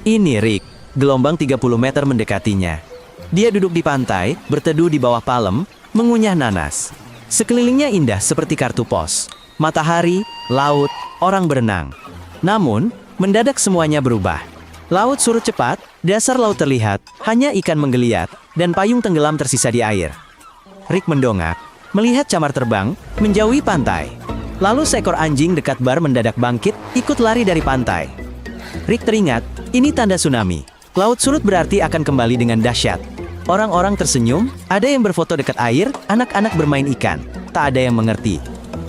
Ini Rick, gelombang 30 meter mendekatinya. Dia duduk di pantai, berteduh di bawah palem, mengunyah nanas. Sekelilingnya indah seperti kartu pos. Matahari, laut, orang berenang. Namun, mendadak semuanya berubah. Laut surut cepat, dasar laut terlihat, hanya ikan menggeliat, dan payung tenggelam tersisa di air. Rick mendongak, melihat camar terbang, menjauhi pantai. Lalu seekor anjing dekat bar mendadak bangkit, ikut lari dari pantai. Rick teringat, ini tanda tsunami. Laut surut berarti akan kembali dengan dahsyat. Orang-orang tersenyum, ada yang berfoto dekat air, anak-anak bermain ikan. Tak ada yang mengerti.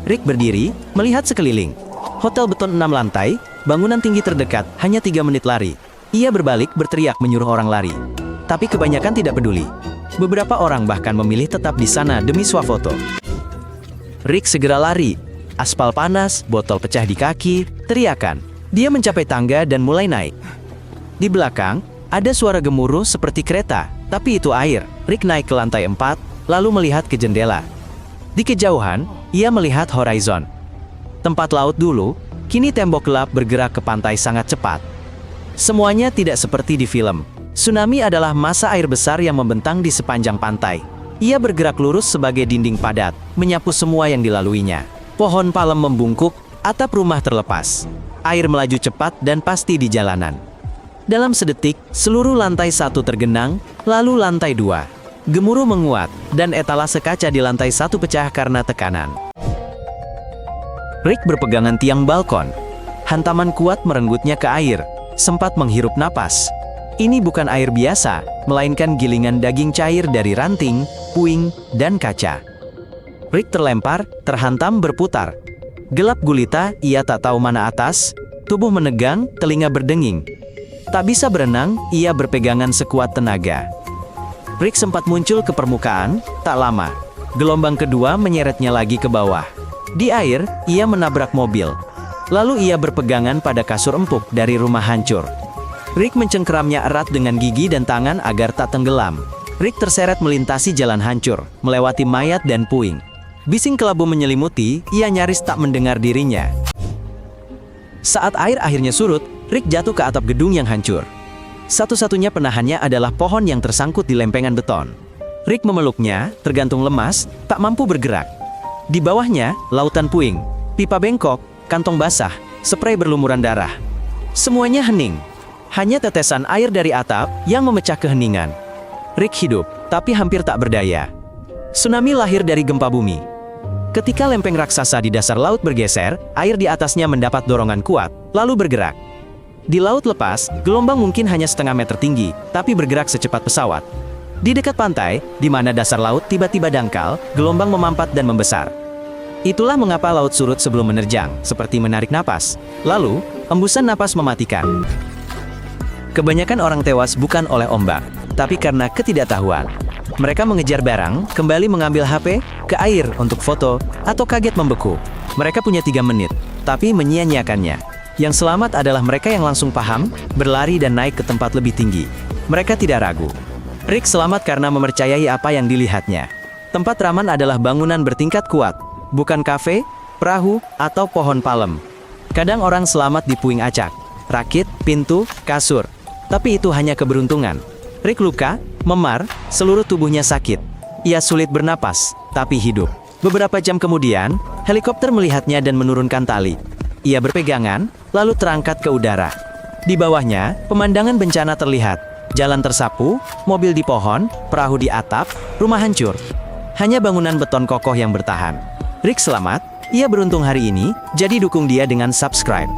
Rick berdiri, melihat sekeliling. Hotel beton 6 lantai, bangunan tinggi terdekat, hanya 3 menit lari. Ia berbalik berteriak menyuruh orang lari. Tapi kebanyakan tidak peduli. Beberapa orang bahkan memilih tetap di sana demi swafoto. Rick segera lari. Aspal panas, botol pecah di kaki, teriakan. Dia mencapai tangga dan mulai naik. Di belakang, ada suara gemuruh seperti kereta, tapi itu air. Rick naik ke lantai 4, lalu melihat ke jendela. Di kejauhan, ia melihat horizon. Tempat laut dulu, kini tembok gelap bergerak ke pantai sangat cepat. Semuanya tidak seperti di film. Tsunami adalah massa air besar yang membentang di sepanjang pantai. Ia bergerak lurus sebagai dinding padat, menyapu semua yang dilaluinya. Pohon palem membungkuk, atap rumah terlepas. Air melaju cepat dan pasti di jalanan. Dalam sedetik, seluruh lantai 1 tergenang, lalu lantai 2. Gemuruh menguat, dan etalase kaca di lantai 1 pecah karena tekanan. Rick berpegangan tiang balkon. Hantaman kuat merenggutnya ke air, sempat menghirup napas. Ini bukan air biasa, melainkan gilingan daging cair dari ranting, puing, dan kaca. Rick terlempar, terhantam berputar. Gelap gulita, ia tak tahu mana atas, tubuh menegang, telinga berdenging. Tak bisa berenang, ia berpegangan sekuat tenaga. Rick sempat muncul ke permukaan, tak lama. Gelombang kedua menyeretnya lagi ke bawah. Di air, ia menabrak mobil. Lalu ia berpegangan pada kasur empuk dari rumah hancur. Rick mencengkeramnya erat dengan gigi dan tangan agar tak tenggelam. Rick terseret melintasi jalan hancur, melewati mayat dan puing. Bising kelabu menyelimuti, ia nyaris tak mendengar dirinya. Saat air akhirnya surut, Rick jatuh ke atap gedung yang hancur. Satu-satunya penahannya adalah pohon yang tersangkut di lempengan beton. Rick memeluknya, tergantung lemas, tak mampu bergerak. Di bawahnya, lautan puing, pipa bengkok, kantong basah, sprei berlumuran darah. Semuanya hening. Hanya tetesan air dari atap yang memecah keheningan. Rick hidup, tapi hampir tak berdaya. Tsunami lahir dari gempa bumi. Ketika lempeng raksasa di dasar laut bergeser, air di atasnya mendapat dorongan kuat, lalu bergerak. Di laut lepas, gelombang mungkin hanya setengah meter tinggi, tapi bergerak secepat pesawat. Di dekat pantai, di mana dasar laut tiba-tiba dangkal, gelombang memampat dan membesar. Itulah mengapa laut surut sebelum menerjang, seperti menarik napas. Lalu, embusan napas mematikan. Kebanyakan orang tewas bukan oleh ombak, tapi karena ketidaktahuan. Mereka mengejar barang, kembali mengambil HP, ke air untuk foto, atau kaget membeku. Mereka punya 3 menit, tapi menyia-nyiakannya. Yang selamat adalah mereka yang langsung paham, berlari dan naik ke tempat lebih tinggi. Mereka tidak ragu. Rick selamat karena mempercayai apa yang dilihatnya. Tempat Raman adalah bangunan bertingkat kuat, bukan kafe, perahu, atau pohon palem. Kadang orang selamat di puing acak, rakit, pintu, kasur. Tapi itu hanya keberuntungan. Rick luka, memar, seluruh tubuhnya sakit. Ia sulit bernapas, tapi hidup. Beberapa jam kemudian, helikopter melihatnya dan menurunkan tali. Ia berpegangan, lalu terangkat ke udara. Di bawahnya, pemandangan bencana terlihat. Jalan tersapu, mobil di pohon, perahu di atap, rumah hancur. Hanya bangunan beton kokoh yang bertahan. Rick selamat, ia beruntung hari ini, jadi dukung dia dengan subscribe.